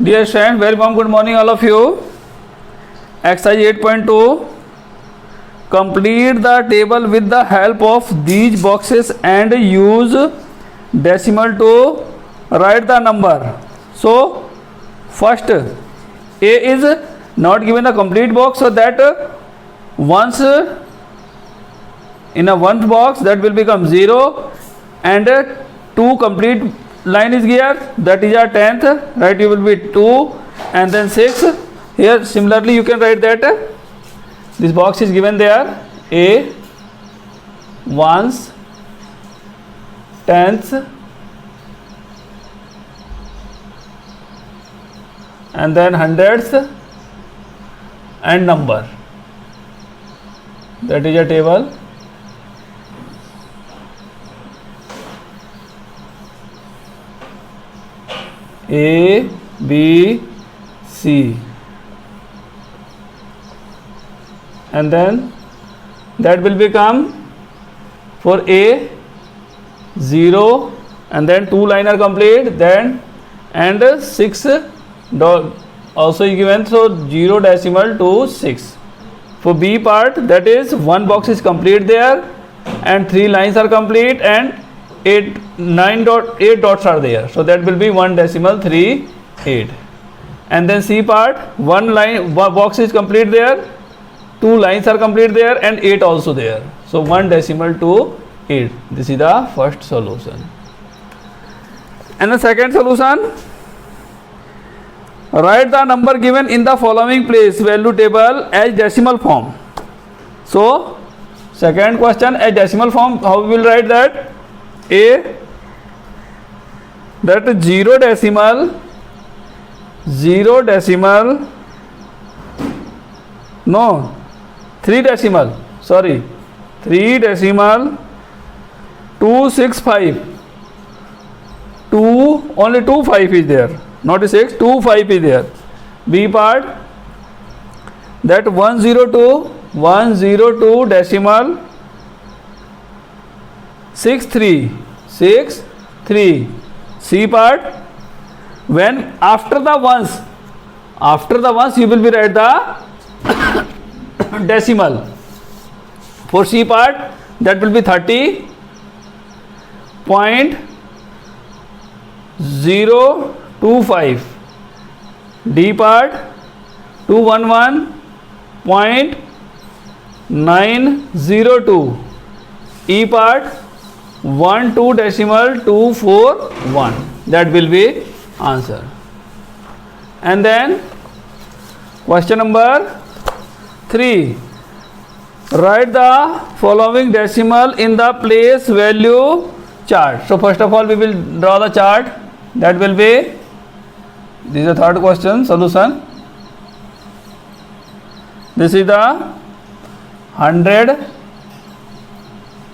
Dear students, very warm good morning all of you. Exercise 8.2. Complete the table with the help of these boxes and use decimal to write the number. So, first A is not given a complete box, so that once in a one box that will become 0 and 2 complete line is here, that is our 10th, right? You will be 2 and then 6. Here similarly you can write that this box is given there, A, ones, tenths, and then hundredths and number. That is a table. A, B, C, and then that will become for A 0 and then 2 line are complete, then and 6 dot also given, so 0 decimal to 6. For B part, that is one box is complete there and 3 lines are complete and 8 dots are there, so that will be 1 decimal 3 8. And then C part, one box is complete there, 2 lines are complete there and 8 also there, so 1 decimal to 8. This is the first solution. And the second solution, write the number given in the following place value table as decimal form. So second question, as decimal form, how we will write that? A, that 0 decimal, no, 3 decimal, sorry, 3 decimal 265, 2, only 2 5 is there, not 6, 2 5 is there. B part, that 102 decimal 63. C part, when after the ones you will be write the decimal. For C part, that will be 30.025. D part, 211.902. E part, 12 decimal 241. That will be answer. And then question number 3, write the following decimal in the place value chart. So first of all we will draw the chart. That will be, this is the third question solution. This is the 100,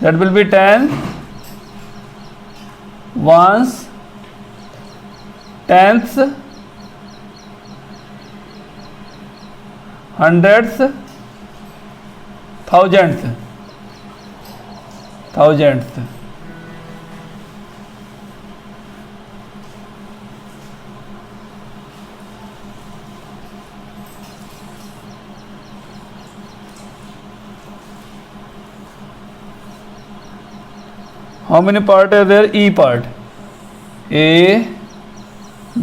that will be 10, ones, tenths, hundredths, thousandths. How many parts are there? E part, A,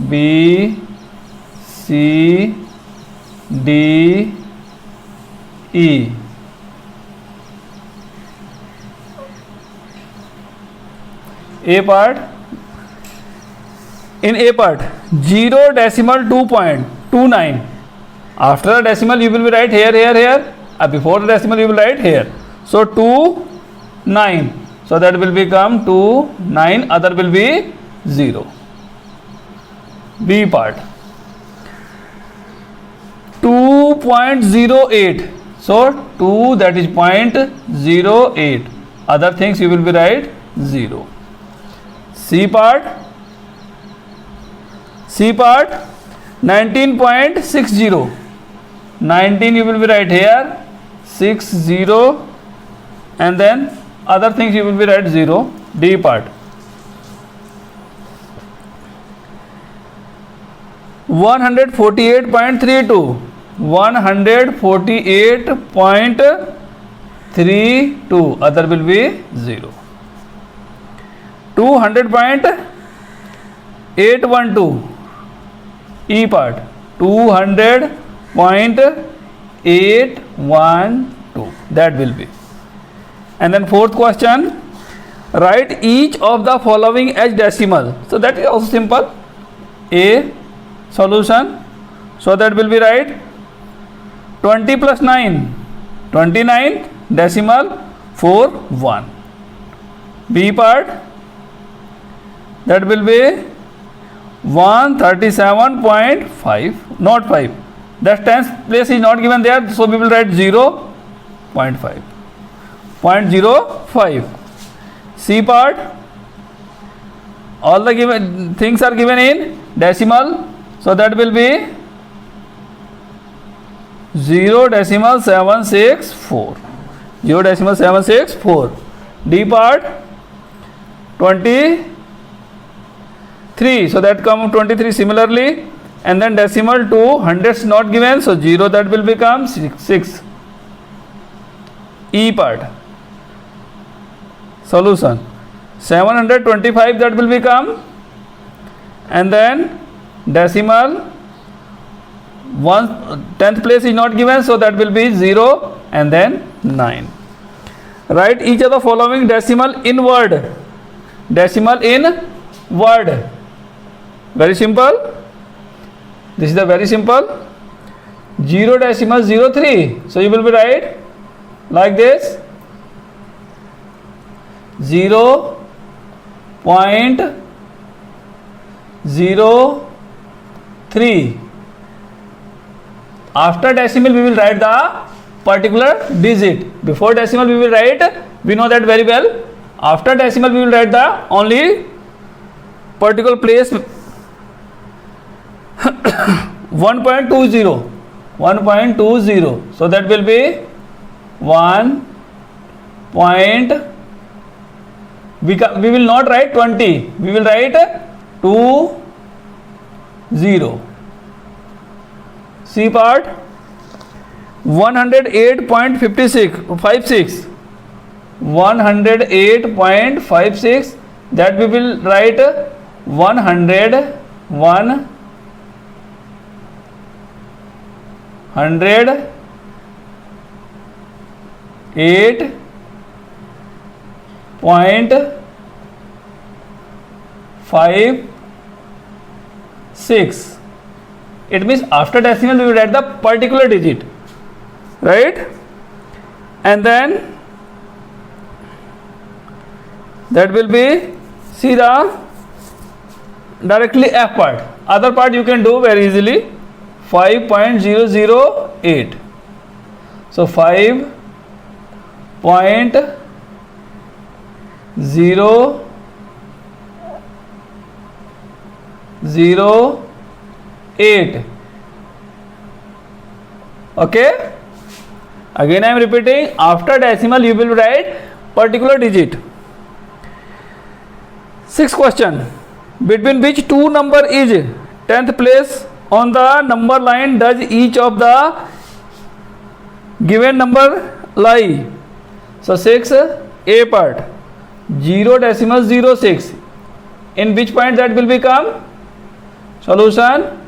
B, C, D, E. A part, in A part 0 decimal 2.29. After the decimal you will be write here, before the decimal you will write here, so 2 9, so that will become 2 9, other will be 0. B part 2.08, so 2, that is 0.08, other things you will be write 0. C part 19.60, 19 you will be write here, 60, and then other things you will be write 0. D part 148.32, 148.32, other will be 0. 200.812, E part, 200.812, that will be. And then fourth question, write each of the following as decimal. So that is also simple. A solution, so that will be right. 20 plus 9, 29, decimal 4 1. B part, that will be 137.5, not 5. That tens place is not given there, so we will write 0.5. 0.05. C part, all the given things are given in decimal, so that will be 0.764. 0.764. D part, 23, so that come 23 similarly, and then decimal to hundreds not given, so 0, that will become 6. E part, solution, 725, that will become, and then decimal 1/10th place is not given, so that will be 0, and then 9. Write each of the following decimal in word. Decimal in word, very simple. This is the very simple. 0.03, so you will be right like this, 0.03. After decimal we will write the particular digit. Before decimal we will write, we know that very well. After decimal we will write the only particular place. 1.20, 1.20, so that will be 1 point, we will not write 20, we will write 20. C part, 108.56, 108.56, that we will write 108.56. It means after decimal we will write the particular digit, right? And then that will be, see the directly F part. Other part you can do very easily. 5.008, so 5.008. Okay, again I am repeating, after decimal you will write particular digit. Sixth question, between which two number is 10th place on the number line does each of the given number lie? So 6, A part, 0.06, in which point that will become? Solution,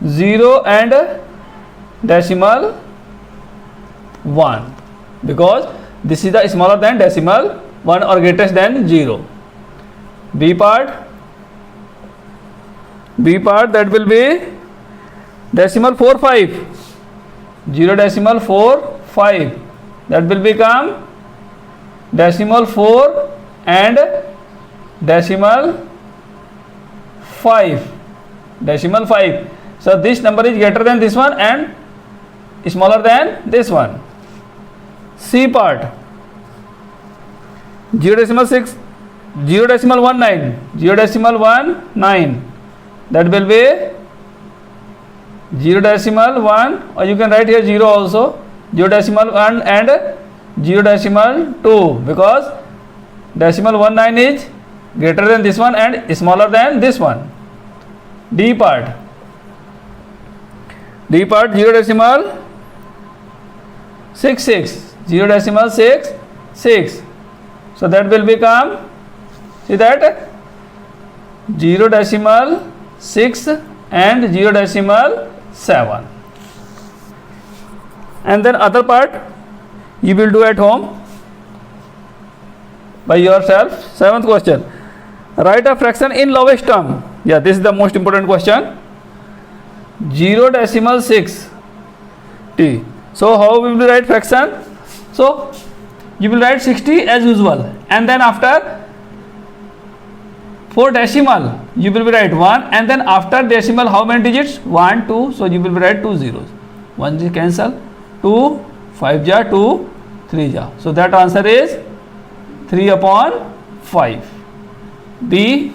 0 and decimal 1, because this is the smaller than decimal 1 or greater than 0. B part, that will be decimal 45, 0.45, that will become decimal 4 and decimal 5. So this number is greater than this one and smaller than this one. C part, 0.6, 0.19, 0.19, that will be 0.1, or you can write here 0 also, 0.1 and 0.2, because decimal 19 is greater than this one and smaller than this one. D part 0.66, 0.66. So that will become, see that 0.6 and 0.7. And then other part you will do at home by yourself. 7th question, write a fraction in lowest term. Yeah, this is the most important question. 0.6 t. So how we will write fraction? So you will write 60 as usual, and then after for decimal you will write 1, and then after decimal how many digits? 1, 2. So you will write 2 zeros. 1 is cancel, 2, 5 ja, 2, 3 ja. So that answer is 3/5. B.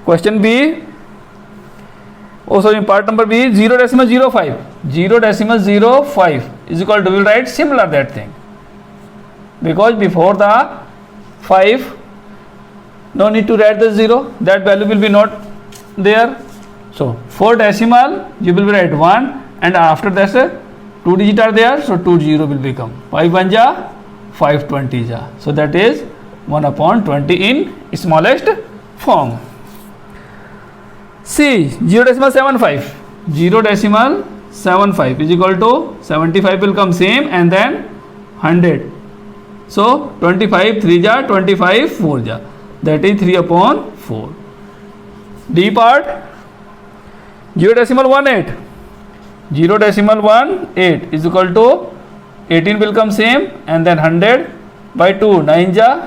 Question B. Oh sorry, part number B, 0.05. 0.05 is equal to, we will write similar that thing, because before the 5 no need to write the 0, that value will be not there. So for decimal you will write 1, and after that 2 digit are there, so 2 0 will become 5 1 ja, 5 20 ja. So that is 1/20 in smallest form. C. 0.75. 0.75 is equal to 75 will come same, and then 100. So 25 3 ja, 25 4 ja. That is 3/4. D part 0.18. 0.18 is equal to 18 will come same, and then 100 by 2, 9 ja,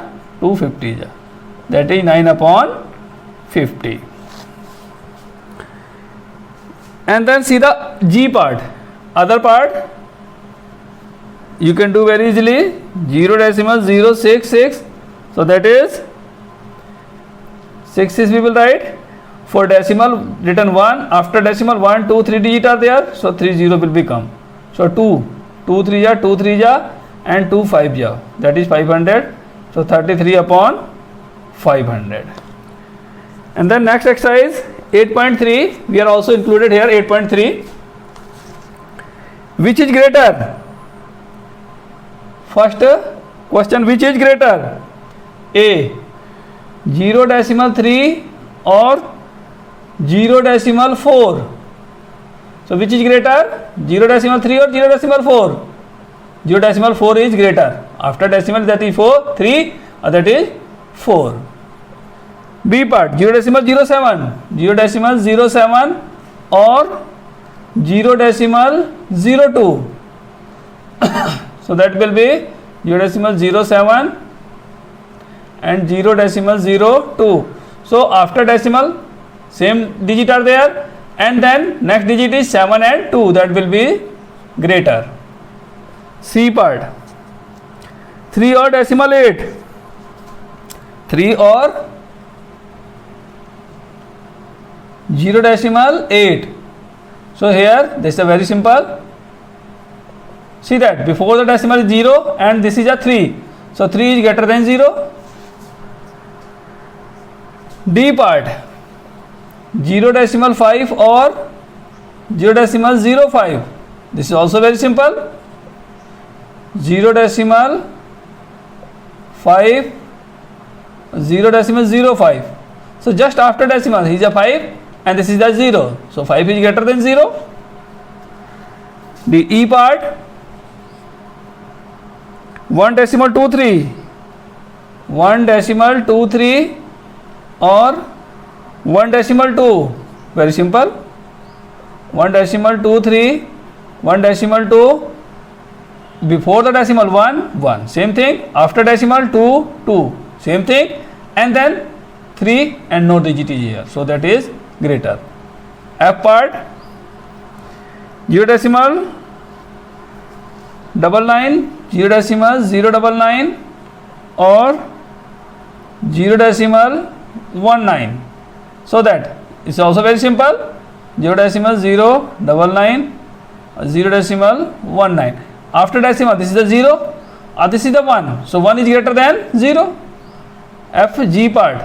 250 ja. That is 9/50. And then see the G part. Other part you can do very easily. 0.066. So that is 6 is we will write. For decimal written 1. After decimal 1, 2, 3 digit are there. So 3 0 will become. So 2 3 ja, 2 3 ja, and 2 5 ja. That is 500. So 33/500. And then next exercise 8.3, we are also included here. 8.3, which is greater? First question, which is greater? A. 0.3 or 0.4. So which is greater? 0.3 or 0.4? 0.4 is greater. After decimal that is 4, 3, that is 4. B part 0.07, 0.07 or 0.02. So that will be 0.07 and 0.02. So after decimal same digit are there, and then next digit is 7 and 2, that will be greater. C part 3 or decimal 8. 3 or 0.8. So here this is a very simple. See that before the decimal is 0 and this is a 3. So 3 is greater than 0. D part 0.5 or 0.05. This is also very simple. 0.5, 0.05. So just after decimal he is a 5 and this is a 0. So 5 is greater than 0. The E part 1.23, 1.23 or 1.2. Very simple. 1.23, 1.2. Before the decimal 1, 1. Same thing. After decimal 2, 2. Same thing. And then 3 and no digit is here. So that is greater. F part 0.99, 0.099 or 0.19. So that is also very simple. 0.099, 0.19. After decimal this is the 0, this is the 1. So 1 is greater than 0. F G part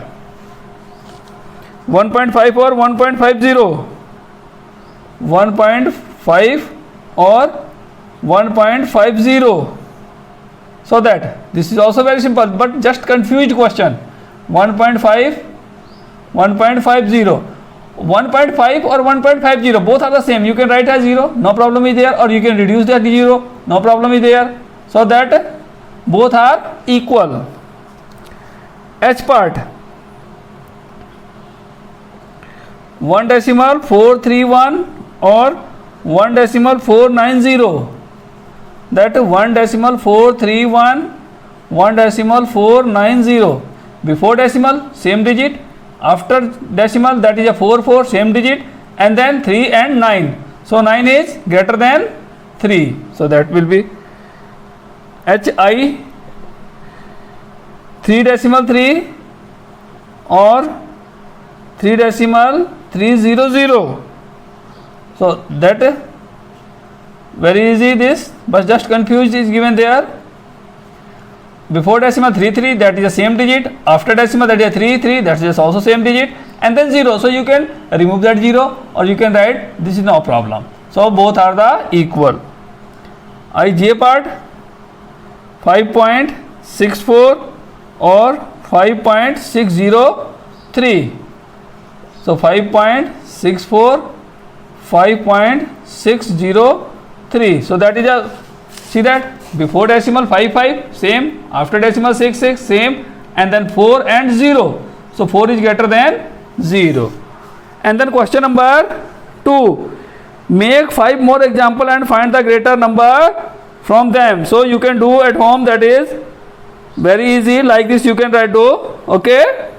1.5 or 1.50? 1.5 or 1.50? So that this is also very simple, but just confused question. 1.5, 1.50. 1.5 or 1.50, both are the same. You can write as 0, no problem is there, or you can reduce that 0, no problem is there. So that both are equal. H part, 1.431 or 1.490. That 1.431, 1.490. Before decimal, same digit. After decimal, that is a 4, same digit. And then 3 and 9. So 9 is greater than 3. So that will be HI 3.3 or 3.300. So that very easy this, but just confused is given there. Before decimal 3, that is the same digit. After decimal, that is a 3, that is also same digit. And then 0. So you can remove that 0, or you can write this is no problem. So both are the equal. IJ part, 5.64 or 5.603. So 5.64, 5.603. So that is a, see that before decimal 5, same, after decimal 6, same, and then 4 and 0. So 4 is greater than 0. And then question number 2, make 5 more example and find the greater number from them. So you can do at home, that is very easy, like this you can write do, okay.